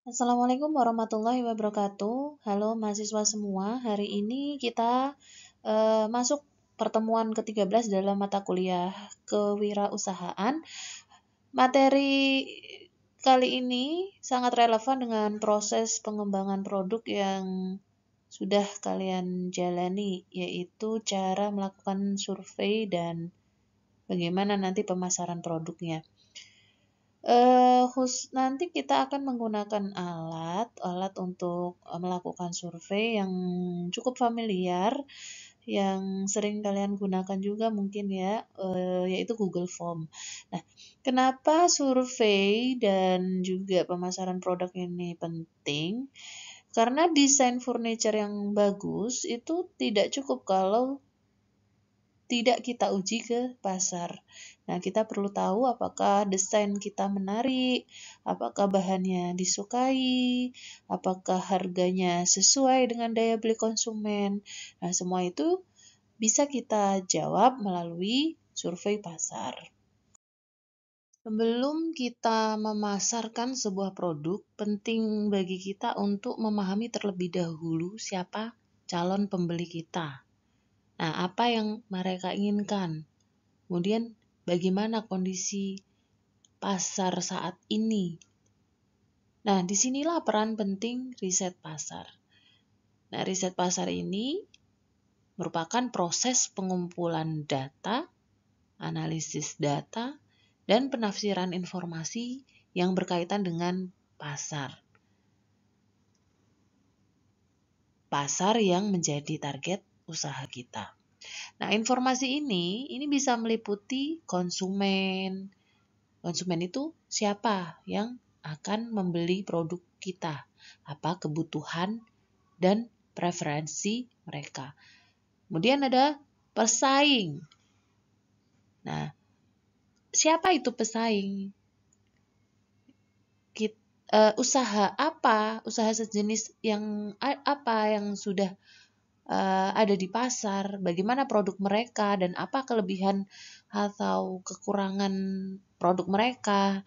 Assalamualaikum warahmatullahi wabarakatuh. Halo mahasiswa semua, hari ini kita masuk pertemuan ke-13 dalam mata kuliah kewirausahaan. Materi kali ini sangat relevan dengan proses pengembangan produk yang sudah kalian jalani, yaitu cara melakukan survei dan bagaimana nanti pemasaran produknya. Nanti kita akan menggunakan alat untuk melakukan survei yang cukup familiar, yang sering kalian gunakan juga mungkin ya, yaitu Google Form. Nah, kenapa survei dan juga pemasaran produk ini penting? Karena desain furniture yang bagus itu tidak cukup kalau tidak kita uji ke pasar. Nah, kita perlu tahu apakah desain kita menarik, apakah bahannya disukai, apakah harganya sesuai dengan daya beli konsumen. Nah, semua itu bisa kita jawab melalui survei pasar. Sebelum kita memasarkan sebuah produk, penting bagi kita untuk memahami terlebih dahulu siapa calon pembeli kita. Nah, apa yang mereka inginkan? Kemudian bagaimana kondisi pasar saat ini? Nah, disinilah peran penting riset pasar. Nah, riset pasar ini merupakan proses pengumpulan data, analisis data, dan penafsiran informasi yang berkaitan dengan pasar. Pasar yang menjadi target usaha kita. Nah, informasi ini bisa meliputi konsumen. Konsumen itu siapa yang akan membeli produk kita, apa kebutuhan dan preferensi mereka. Kemudian ada pesaing. Nah, siapa itu pesaing? Usaha apa, usaha sejenis yang apa yang sudah ada di pasar, bagaimana produk mereka, dan apa kelebihan atau kekurangan produk mereka,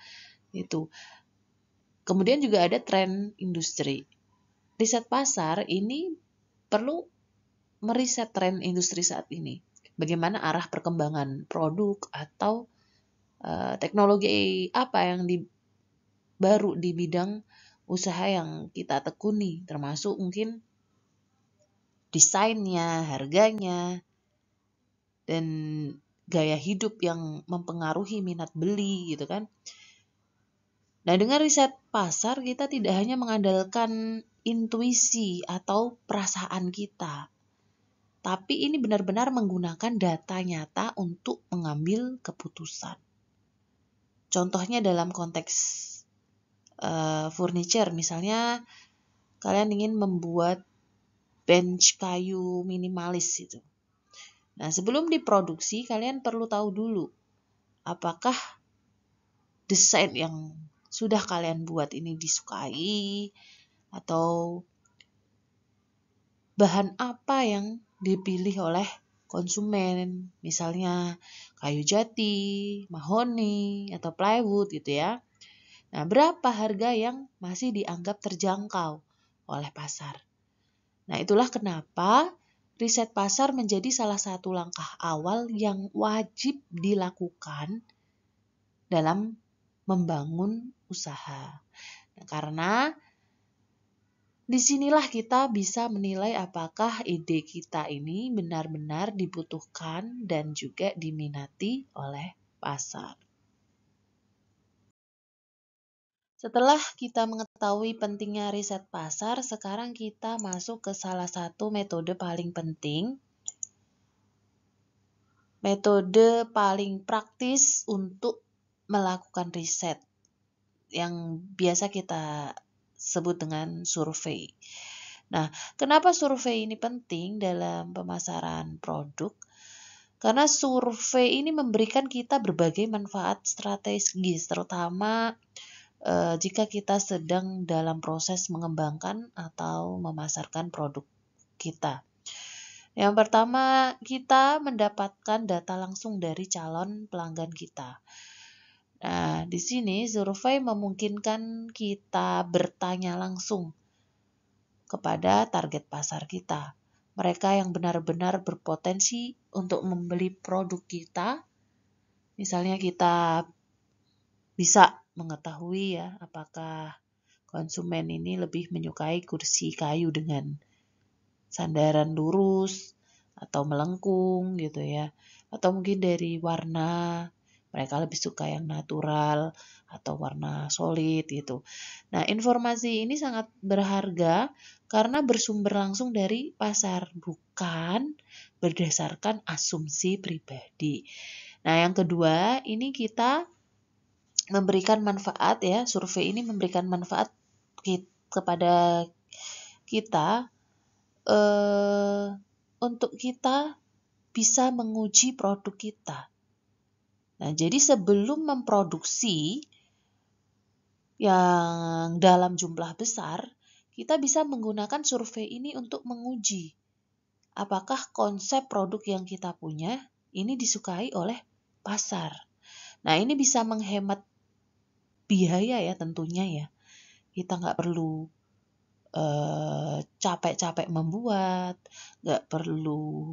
itu. Kemudian juga ada tren industri. Riset pasar ini perlu meriset tren industri saat ini. Bagaimana arah perkembangan produk atau teknologi apa yang baru di bidang usaha yang kita tekuni, termasuk mungkin desainnya, harganya, dan gaya hidup yang mempengaruhi minat beli gitu kan. Nah, dengan riset pasar kita tidak hanya mengandalkan intuisi atau perasaan kita, tapi ini benar-benar menggunakan data nyata untuk mengambil keputusan. Contohnya dalam konteks furniture, misalnya kalian ingin membuat bench kayu minimalis itu. Nah, sebelum diproduksi kalian perlu tahu dulu apakah desain yang sudah kalian buat ini disukai, atau bahan apa yang dipilih oleh konsumen, misalnya kayu jati, mahoni, atau plywood gitu ya. Nah, berapa harga yang masih dianggap terjangkau oleh pasar. Nah, itulah kenapa riset pasar menjadi salah satu langkah awal yang wajib dilakukan dalam membangun usaha. Nah, karena disinilah kita bisa menilai apakah ide kita ini benar-benar dibutuhkan dan juga diminati oleh pasar. Setelah kita mengetahui pentingnya riset pasar, sekarang kita masuk ke salah satu metode paling penting. Metode paling praktis untuk melakukan riset yang biasa kita sebut dengan survei. Nah, kenapa survei ini penting dalam pemasaran produk? Karena survei ini memberikan kita berbagai manfaat strategis, terutama jika kita sedang dalam proses mengembangkan atau memasarkan produk kita. Yang pertama, kita mendapatkan data langsung dari calon pelanggan kita. Nah, di sini survei memungkinkan kita bertanya langsung kepada target pasar kita. Mereka yang benar-benar berpotensi untuk membeli produk kita. Misalnya kita bisa mengetahui ya apakah konsumen ini lebih menyukai kursi kayu dengan sandaran lurus atau melengkung gitu ya. Atau mungkin dari warna, mereka lebih suka yang natural atau warna solid gitu. Nah, informasi ini sangat berharga karena bersumber langsung dari pasar, bukan berdasarkan asumsi pribadi. Nah, yang kedua, ini kita memberikan manfaat ya, survei ini memberikan manfaat kepada kita untuk kita bisa menguji produk kita. Nah, jadi sebelum memproduksi yang dalam jumlah besar, kita bisa menggunakan survei ini untuk menguji apakah konsep produk yang kita punya ini disukai oleh pasar. Nah, ini bisa menghemat biaya ya tentunya ya. Kita nggak perlu capek-capek membuat, nggak perlu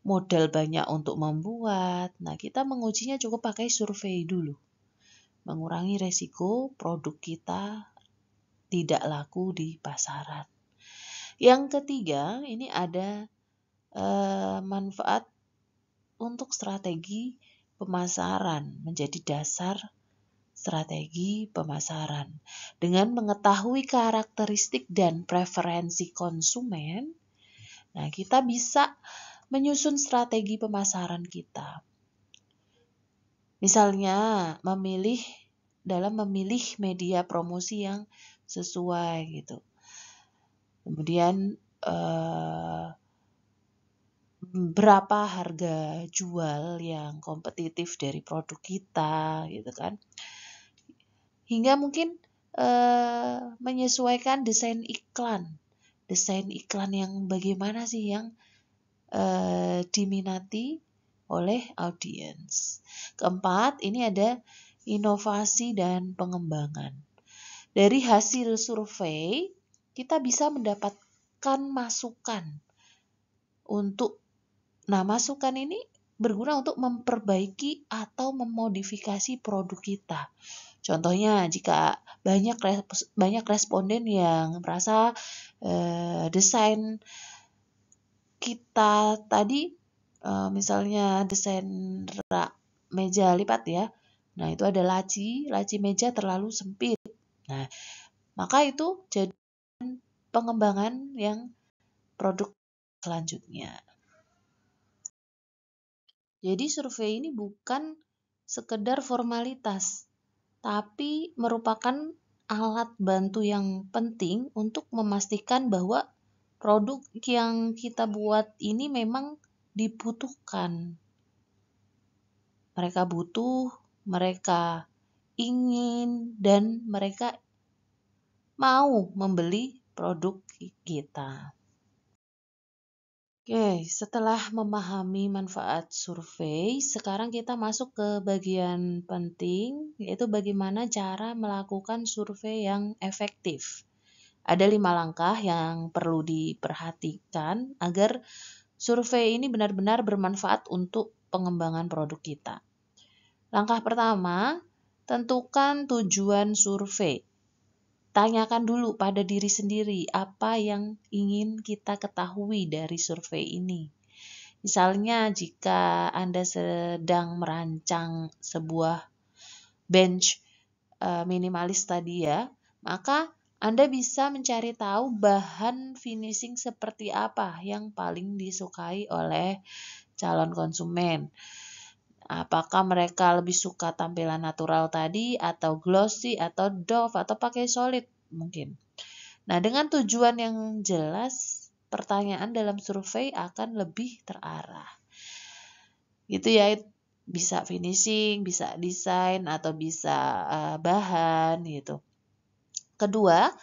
modal banyak untuk membuat. Nah, kita mengujinya cukup pakai survei dulu. Mengurangi resiko produk kita tidak laku di pasaran. Yang ketiga, ini ada manfaat untuk strategi pemasaran, menjadi dasar strategi pemasaran. Dengan mengetahui karakteristik dan preferensi konsumen, nah kita bisa menyusun strategi pemasaran kita. Misalnya, memilih media promosi yang sesuai gitu. Kemudian berapa harga jual yang kompetitif dari produk kita gitu kan. Hingga mungkin menyesuaikan desain iklan. Desain iklan yang bagaimana sih yang diminati oleh audiens. Keempat, ini ada inovasi dan pengembangan. Dari hasil survei, kita bisa mendapatkan masukan masukan ini berguna untuk memperbaiki atau memodifikasi produk kita. Contohnya, jika banyak responden yang merasa desain kita tadi, misalnya desain meja lipat ya, nah itu ada laci meja terlalu sempit. Nah, maka itu jadi pengembangan yang produk selanjutnya. Jadi survei ini bukan sekedar formalitas, tapi merupakan alat bantu yang penting untuk memastikan bahwa produk yang kita buat ini memang dibutuhkan. Mereka butuh, mereka ingin, dan mereka mau membeli produk kita. Oke, setelah memahami manfaat survei, sekarang kita masuk ke bagian penting, yaitu bagaimana cara melakukan survei yang efektif. Ada 5 langkah yang perlu diperhatikan agar survei ini benar-benar bermanfaat untuk pengembangan produk kita. Langkah pertama, tentukan tujuan survei. Tanyakan dulu pada diri sendiri apa yang ingin kita ketahui dari survei ini. Misalnya jika Anda sedang merancang sebuah bench minimalis tadi ya, maka Anda bisa mencari tahu bahan finishing seperti apa yang paling disukai oleh calon konsumen. Apakah mereka lebih suka tampilan natural tadi atau glossy atau doff atau pakai solid mungkin. Nah, dengan tujuan yang jelas, pertanyaan dalam survei akan lebih terarah. Gitu ya, bisa finishing, bisa desain atau bisa bahan gitu. Kedua,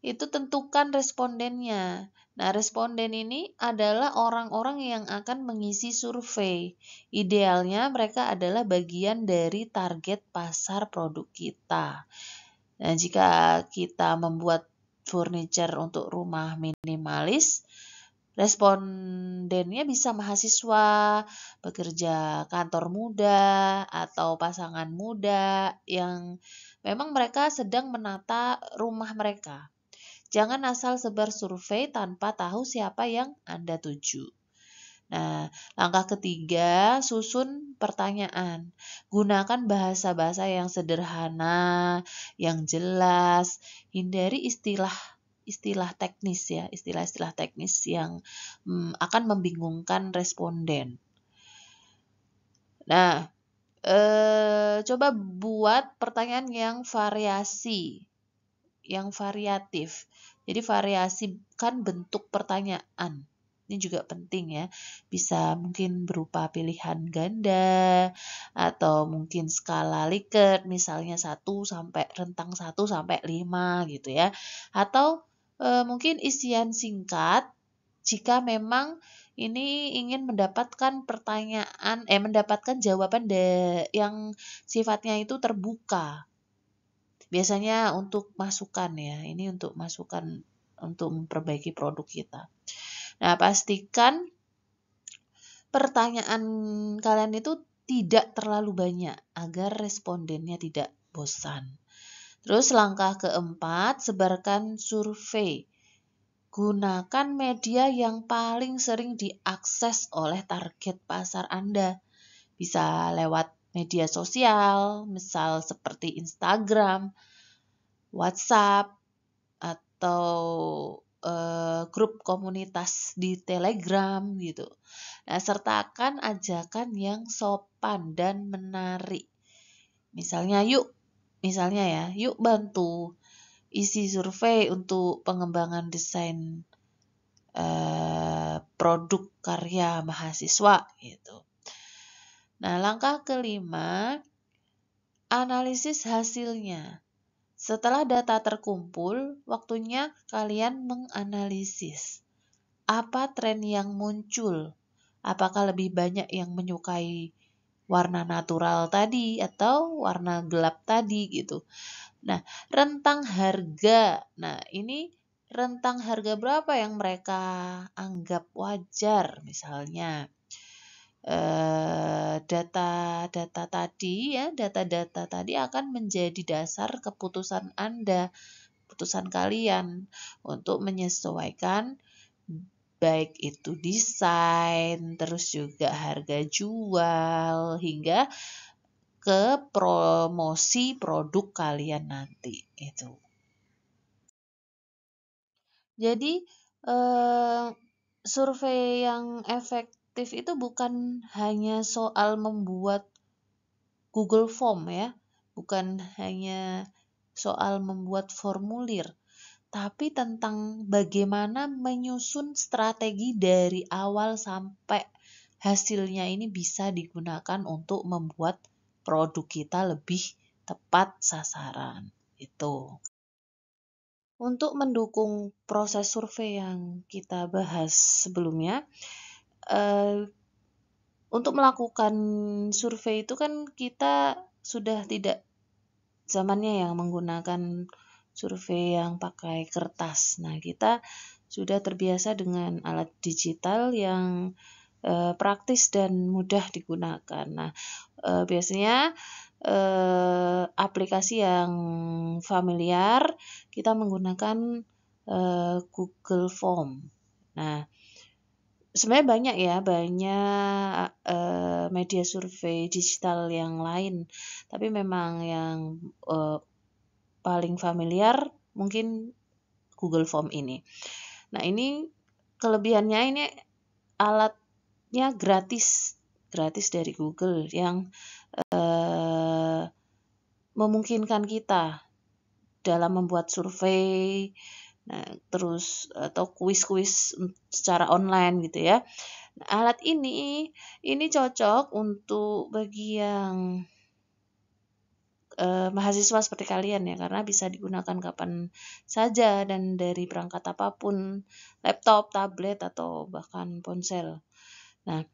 itu tentukan respondennya. Nah, responden ini adalah orang-orang yang akan mengisi survei. Idealnya mereka adalah bagian dari target pasar produk kita. Nah, jika kita membuat furniture untuk rumah minimalis, respondennya bisa mahasiswa, pekerja kantor muda, atau pasangan muda yang memang mereka sedang menata rumah mereka. Jangan asal sebar survei tanpa tahu siapa yang Anda tuju. Nah, langkah ketiga, susun pertanyaan. Gunakan bahasa-bahasa yang sederhana, yang jelas. Hindari istilah teknis ya, istilah-istilah teknis yang akan membingungkan responden. Nah, coba buat pertanyaan yang variatif. Jadi variasikan bentuk pertanyaan. Ini juga penting ya. Bisa mungkin berupa pilihan ganda atau mungkin skala Likert misalnya rentang 1 sampai 5 gitu ya. Atau mungkin isian singkat jika memang ini ingin mendapatkan mendapatkan jawaban yang sifatnya itu terbuka. Biasanya untuk masukan ya, ini untuk masukan untuk memperbaiki produk kita. Nah, pastikan pertanyaan kalian itu tidak terlalu banyak agar respondennya tidak bosan. Terus langkah keempat, sebarkan survei. Gunakan media yang paling sering diakses oleh target pasar Anda. Bisa lewat media sosial, misal seperti Instagram, WhatsApp, atau grup komunitas di Telegram gitu. Nah, sertakan ajakan yang sopan dan menarik. Misalnya yuk bantu isi survei untuk pengembangan desain produk karya mahasiswa gitu. Nah, langkah kelima, analisis hasilnya. Setelah data terkumpul, waktunya kalian menganalisis. Apa tren yang muncul? Apakah lebih banyak yang menyukai warna natural tadi atau warna gelap tadi gitu. Nah, rentang harga. Nah, ini rentang harga berapa yang mereka anggap wajar misalnya. Data-data tadi akan menjadi dasar keputusan Anda, keputusan kalian untuk menyesuaikan baik itu desain, terus juga harga jual, hingga ke promosi produk kalian nanti itu. Jadi survei yang efektif itu bukan hanya soal membuat Google Form ya, bukan hanya soal membuat formulir, tapi tentang bagaimana menyusun strategi dari awal sampai hasilnya ini bisa digunakan untuk membuat produk kita lebih tepat sasaran. Itu. Untuk mendukung proses survei yang kita bahas sebelumnya, untuk melakukan survei itu kan kita sudah tidak zamannya yang menggunakan survei yang pakai kertas. Nah, kita sudah terbiasa dengan alat digital yang praktis dan mudah digunakan. Nah, biasanya aplikasi yang familiar kita menggunakan Google Form. Nah, sebenarnya banyak media survei digital yang lain, tapi memang yang paling familiar mungkin Google Form ini. Nah, ini kelebihannya ini alatnya gratis dari Google yang memungkinkan kita dalam membuat survei, nah, terus atau kuis-kuis secara online gitu ya. Nah, alat ini cocok untuk bagi yang mahasiswa seperti kalian ya, karena bisa digunakan kapan saja dan dari perangkat apapun, laptop, tablet, atau bahkan ponsel. Nah,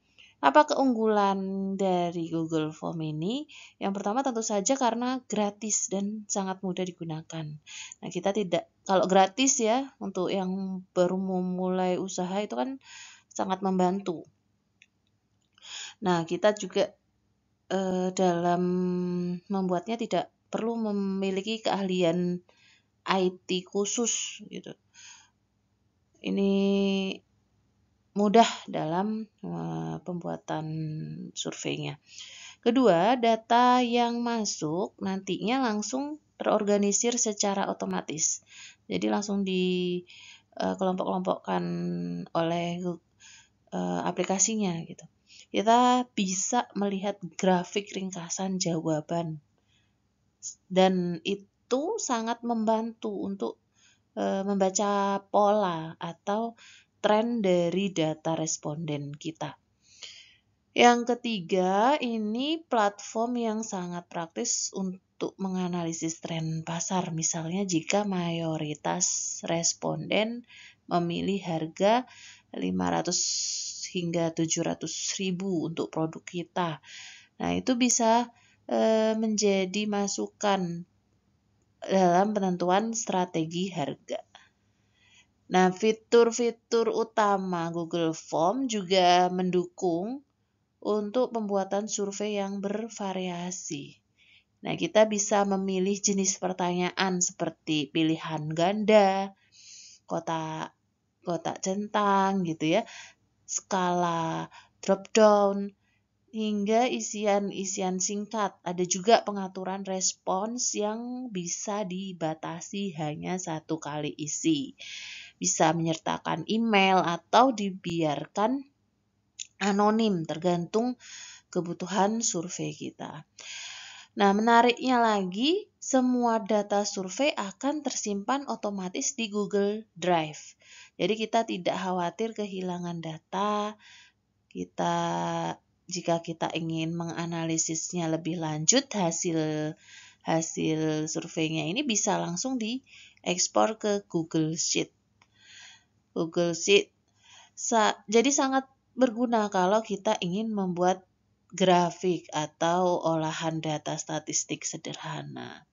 apa keunggulan dari Google Form ini? Yang pertama tentu saja karena gratis dan sangat mudah digunakan. Nah, kita tidak, kalau gratis ya, untuk yang baru memulai usaha itu kan sangat membantu. Nah, kita juga dalam membuatnya tidak perlu memiliki keahlian IT khusus gitu. Ini mudah dalam pembuatan surveinya. Kedua, data yang masuk nantinya langsung terorganisir secara otomatis. Jadi langsung dikelompok-kelompokkan oleh aplikasinya gitu. Kita bisa melihat grafik ringkasan jawaban dan itu sangat membantu untuk membaca pola atau tren dari data responden kita. Yang ketiga, ini platform yang sangat praktis untuk menganalisis tren pasar. Misalnya jika mayoritas responden memilih harga 500 hingga 700 ribu untuk produk kita. Nah, itu bisa menjadi masukan dalam penentuan strategi harga. Nah, fitur-fitur utama Google Form juga mendukung untuk pembuatan survei yang bervariasi. Nah, kita bisa memilih jenis pertanyaan seperti pilihan ganda, kotak centang gitu ya, skala drop down, hingga isian singkat. Ada juga pengaturan respons yang bisa dibatasi hanya 1 kali isi. Bisa menyertakan email atau dibiarkan anonim tergantung kebutuhan survei kita. Nah, menariknya lagi, semua data survei akan tersimpan otomatis di Google Drive. Jadi kita tidak khawatir kehilangan data. Jika kita ingin menganalisisnya lebih lanjut, hasil surveinya ini bisa langsung diekspor ke Google Sheet. Jadi sangat berguna kalau kita ingin membuat grafik atau olahan data statistik sederhana.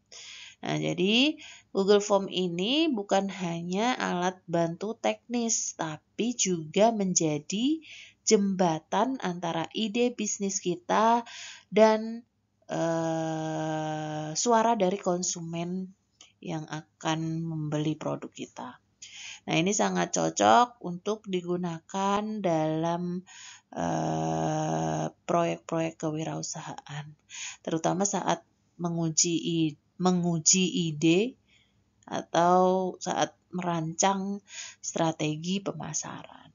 Nah, jadi Google Form ini bukan hanya alat bantu teknis, tapi juga menjadi jembatan antara ide bisnis kita dan suara dari konsumen yang akan membeli produk kita. Nah, ini sangat cocok untuk digunakan dalam proyek-proyek kewirausahaan, terutama saat menguji ide atau saat merancang strategi pemasaran.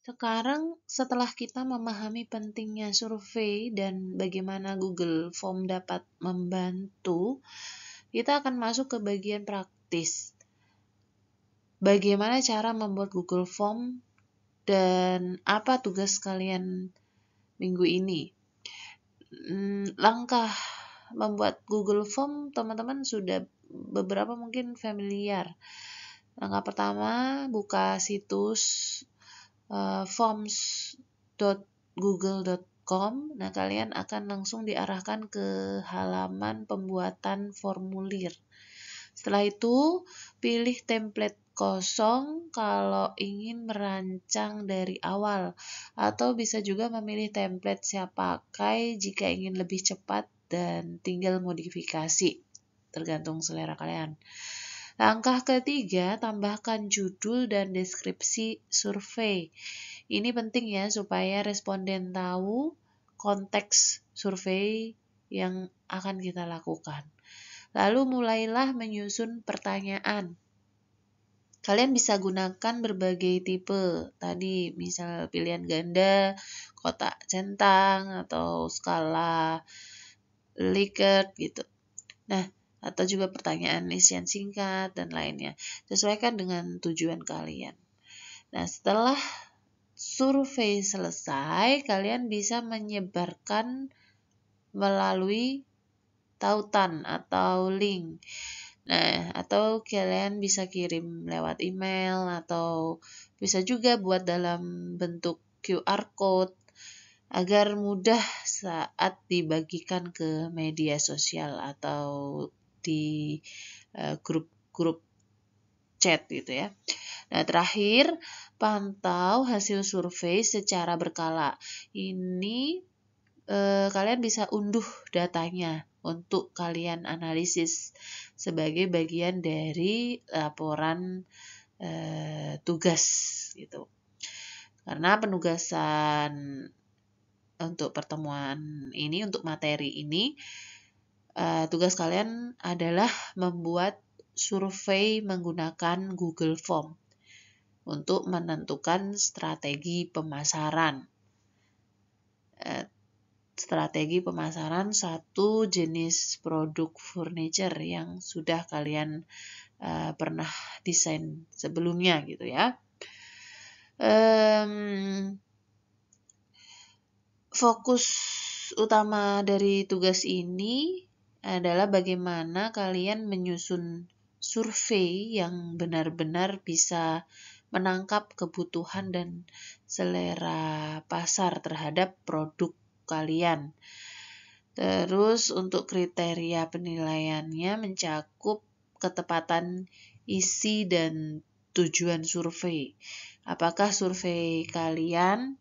Sekarang setelah kita memahami pentingnya survei dan bagaimana Google Form dapat membantu, kita akan masuk ke bagian praktis. Bagaimana cara membuat Google Form dan apa tugas kalian minggu ini? Langkah membuat Google Form teman-teman sudah beberapa mungkin familiar. Langkah pertama, buka situs forms.google.com. Nah, kalian akan langsung diarahkan ke halaman pembuatan formulir. Setelah itu, pilih template kosong kalau ingin merancang dari awal, atau bisa juga memilih template siap pakai jika ingin lebih cepat dan tinggal modifikasi, tergantung selera kalian. Langkah ketiga, tambahkan judul dan deskripsi survei. Ini penting ya, supaya responden tahu konteks survei yang akan kita lakukan. Lalu mulailah menyusun pertanyaan. Kalian bisa gunakan berbagai tipe. Tadi misal pilihan ganda, kotak centang, atau skala Likert gitu. Nah, atau juga pertanyaan isian singkat dan lainnya. Sesuaikan dengan tujuan kalian. Nah, setelah survei selesai, kalian bisa menyebarkan melalui tautan atau link. Nah, atau kalian bisa kirim lewat email atau bisa juga buat dalam bentuk QR code agar mudah saat dibagikan ke media sosial atau di grup-grup chat gitu ya. Nah, terakhir, pantau hasil survei secara berkala. Ini kalian bisa unduh datanya untuk kalian analisis sebagai bagian dari laporan tugas gitu. Karena penugasan untuk pertemuan ini, untuk materi ini, tugas kalian adalah membuat survei menggunakan Google Form untuk menentukan strategi pemasaran. Strategi pemasaran satu jenis produk furniture yang sudah kalian pernah desain sebelumnya gitu ya. Fokus utama dari tugas ini adalah bagaimana kalian menyusun survei yang benar-benar bisa menangkap kebutuhan dan selera pasar terhadap produk kalian. Terus untuk kriteria penilaiannya mencakup ketepatan isi dan tujuan survei. Apakah survei kalian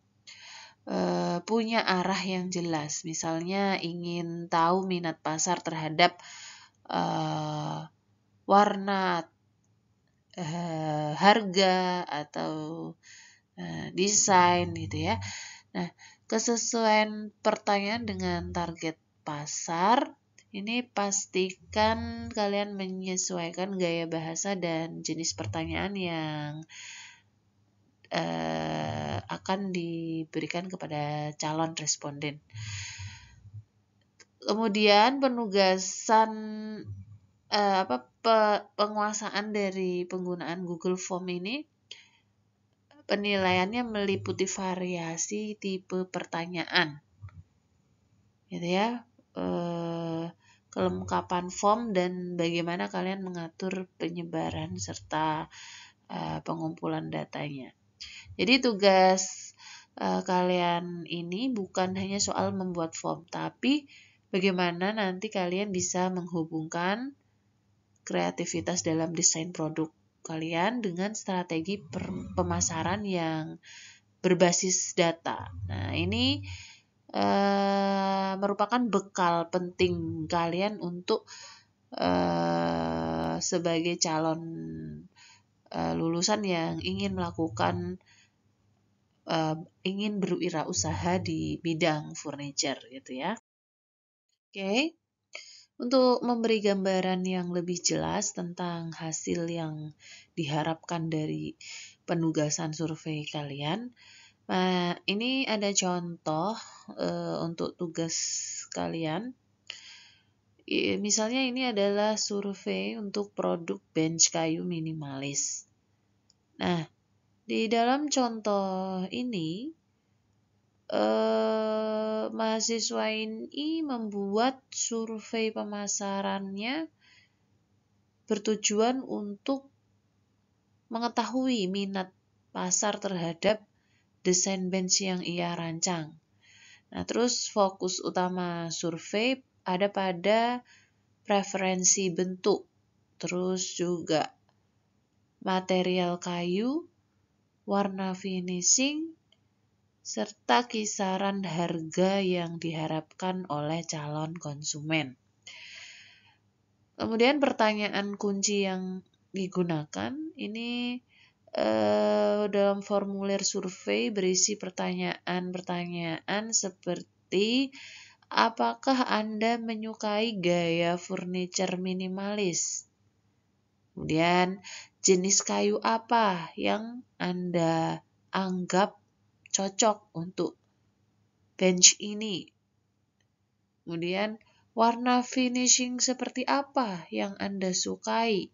punya arah yang jelas? Misalnya ingin tahu minat pasar terhadap warna, harga, atau desain gitu ya. Nah, kesesuaian pertanyaan dengan target pasar, ini pastikan kalian menyesuaikan gaya bahasa dan jenis pertanyaan yang akan diberikan kepada calon responden. Kemudian penugasan penguasaan dari penggunaan Google Form ini, penilaiannya meliputi variasi tipe pertanyaan, gitu ya, kelengkapan form dan bagaimana kalian mengatur penyebaran serta pengumpulan datanya. Jadi tugas kalian ini bukan hanya soal membuat form, tapi bagaimana nanti kalian bisa menghubungkan kreativitas dalam desain produk kalian dengan strategi pemasaran yang berbasis data. Nah, ini merupakan bekal penting kalian untuk sebagai calon lulusan yang ingin melakukan ingin berwirausaha di bidang furniture gitu ya. Oke. Untuk memberi gambaran yang lebih jelas tentang hasil yang diharapkan dari penugasan survei kalian, nah, ini ada contoh untuk tugas kalian. Misalnya ini adalah survei untuk produk bench kayu minimalis. Nah, di dalam contoh ini, mahasiswa ini membuat survei pemasarannya bertujuan untuk mengetahui minat pasar terhadap desain bench yang ia rancang. Nah, terus fokus utama survei ada pada preferensi bentuk, terus juga material kayu, warna finishing, serta kisaran harga yang diharapkan oleh calon konsumen. Kemudian pertanyaan kunci yang digunakan ini dalam formulir survei berisi pertanyaan-pertanyaan seperti apakah Anda menyukai gaya furniture minimalis? Kemudian jenis kayu apa yang Anda anggap cocok untuk bench ini? Kemudian warna finishing seperti apa yang Anda sukai?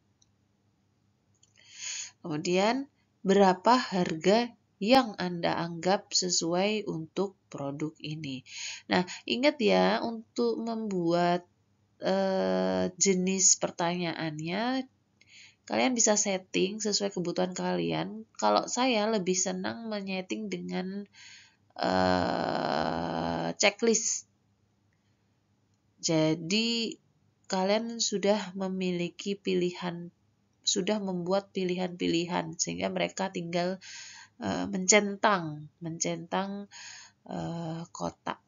Kemudian berapa harga yang Anda anggap sesuai untuk produk ini. Nah, ingat ya, untuk membuat jenis pertanyaannya, kalian bisa setting sesuai kebutuhan kalian. Kalau saya lebih senang menyeting dengan checklist. Jadi kalian sudah memiliki pilihan, sudah membuat pilihan-pilihan sehingga mereka tinggal mencentang kotak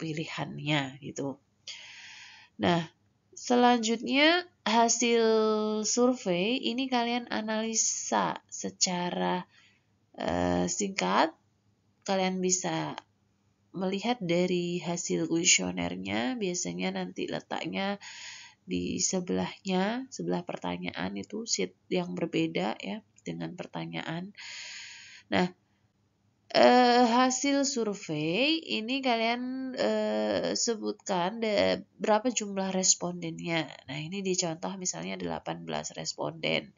pilihannya gitu. Nah, selanjutnya hasil survei ini kalian analisa secara singkat. Kalian bisa melihat dari hasil kuesionernya, biasanya nanti letaknya di sebelahnya, sebelah pertanyaan itu sheet yang berbeda ya dengan pertanyaan. Nah, hasil survei ini kalian sebutkan berapa jumlah respondennya. Nah, ini dicontoh misalnya 18 responden.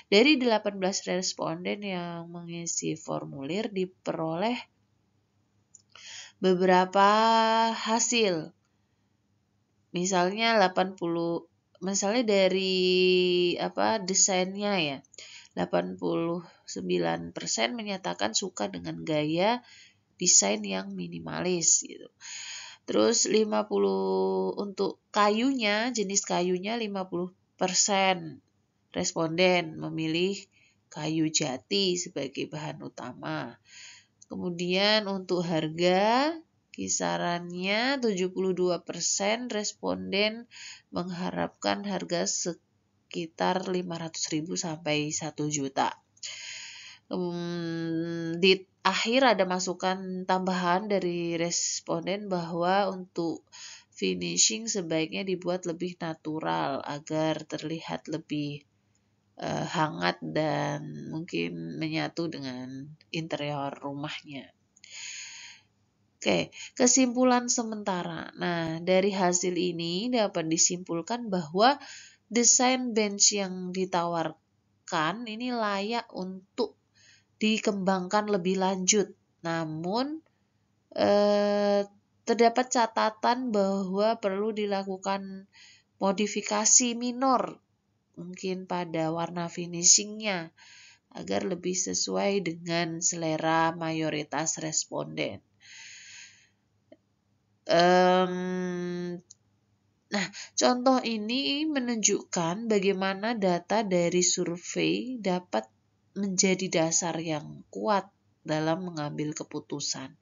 Dari 18 responden yang mengisi formulir diperoleh beberapa hasil. Misalnya 80, misalnya dari desainnya ya. 89% menyatakan suka dengan gaya desain yang minimalis gitu. Terus 50 untuk kayunya, jenis kayunya 50% responden memilih kayu jati sebagai bahan utama. Kemudian untuk harga, kisarannya 72% responden mengharapkan harga sekitar 500.000 sampai 1 juta. Di akhir ada masukan tambahan dari responden bahwa untuk finishing sebaiknya dibuat lebih natural agar terlihat lebih hangat dan mungkin menyatu dengan interior rumahnya. Oke, kesimpulan sementara. Nah, dari hasil ini dapat disimpulkan bahwa desain bench yang ditawarkan ini layak untuk dikembangkan lebih lanjut. Namun, terdapat catatan bahwa perlu dilakukan modifikasi minor mungkin pada warna finishingnya agar lebih sesuai dengan selera mayoritas responden. Nah, contoh ini menunjukkan bagaimana data dari survei dapat menjadi dasar yang kuat dalam mengambil keputusan.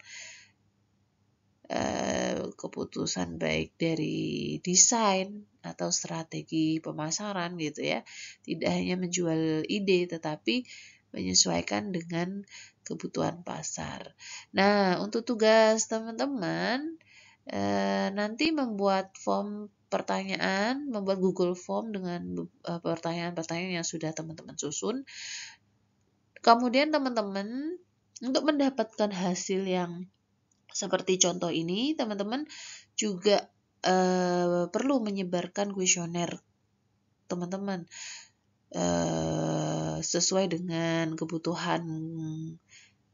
Keputusan baik dari desain atau strategi pemasaran gitu ya. Tidak hanya menjual ide tetapi menyesuaikan dengan kebutuhan pasar. Nah, untuk tugas teman-teman nanti membuat form pertanyaan, membuat Google Form dengan pertanyaan-pertanyaan yang sudah teman-teman susun. Kemudian teman-teman untuk mendapatkan hasil yang seperti contoh ini, teman-teman juga perlu menyebarkan kuesioner teman-teman sesuai dengan kebutuhan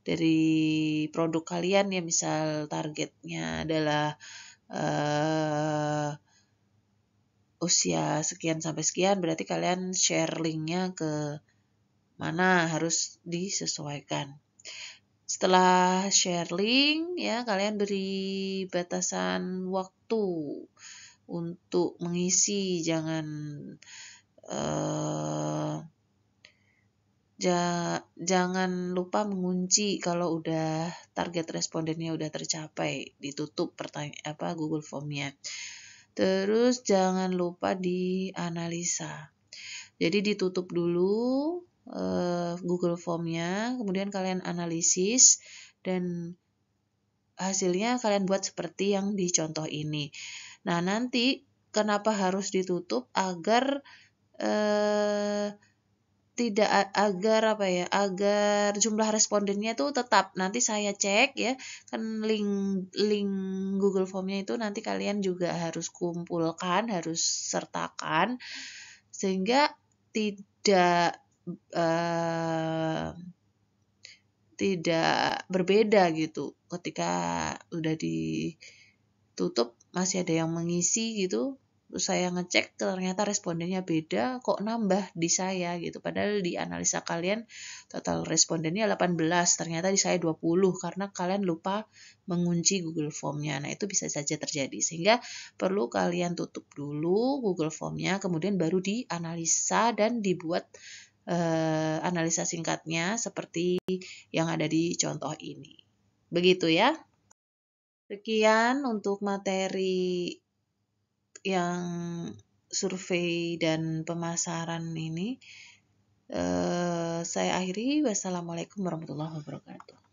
dari produk kalian ya, misal targetnya adalah usia sekian sampai sekian, berarti kalian share linknya ke mana harus disesuaikan. Setelah share link ya, kalian beri batasan waktu untuk mengisi, jangan lupa mengunci kalau udah target respondennya udah tercapai, ditutup Google Form-nya. Terus jangan lupa dianalisa. Jadi ditutup dulu Google Form-nya, kemudian kalian analisis dan hasilnya kalian buat seperti yang di contoh ini. Nah, nanti kenapa harus ditutup? Agar agar jumlah respondennya itu tetap. Nanti saya cek ya, kan link Google Form-nya itu nanti kalian juga harus kumpulkan, harus sertakan sehingga tidak berbeda gitu. Ketika udah ditutup masih ada yang mengisi gitu. Terus saya ngecek ternyata respondennya beda, kok nambah di saya gitu. Padahal di analisa kalian total respondennya 18, ternyata di saya 20 karena kalian lupa mengunci Google Form-nya. Nah, itu bisa saja terjadi. Sehingga perlu kalian tutup dulu Google Form-nya, kemudian baru dianalisa dan dibuat analisa singkatnya seperti yang ada di contoh ini. Begitu ya. Sekian untuk materi yang survei dan pemasaran ini. Saya akhiri. Wassalamualaikum warahmatullahi wabarakatuh.